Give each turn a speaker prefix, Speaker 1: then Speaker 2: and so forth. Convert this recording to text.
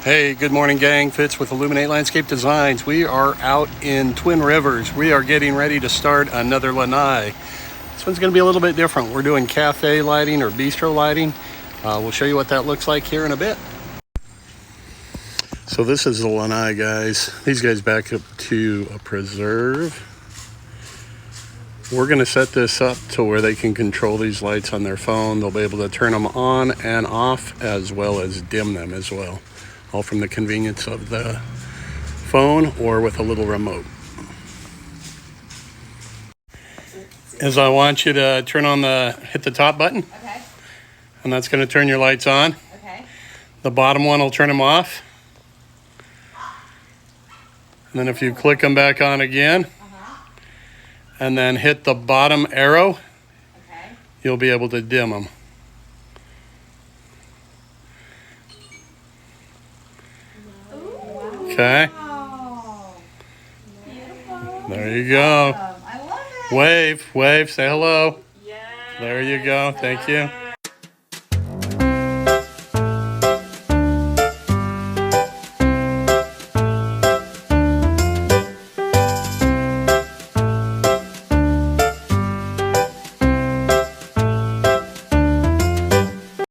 Speaker 1: Hey, good morning, gang. Fitz with Illuminate Landscape Designs. We are out in Twin Rivers. We are getting ready to start another lanai. This one's going to be a little bit different. We're doing cafe lighting or bistro lighting. We'll show you what that looks like here in a bit. So this is the lanai, guys. These guys back up to a preserve. We're going to set this up to where they can control these lights on their phone. They'll be able to turn them on and off as well as dim them as well. All from the convenience of the phone or with a little remote. As I want you to hit the top button.
Speaker 2: Okay.
Speaker 1: And that's going to turn your lights on.
Speaker 2: Okay.
Speaker 1: The bottom one will turn them off. And then if you click them back on again, and then hit the bottom arrow, you'll be able to dim them. Okay.
Speaker 2: Wow. Beautiful.
Speaker 1: There you go.
Speaker 2: I love it.
Speaker 1: Wave, say hello.
Speaker 2: Yeah.
Speaker 1: There you go. Thank you.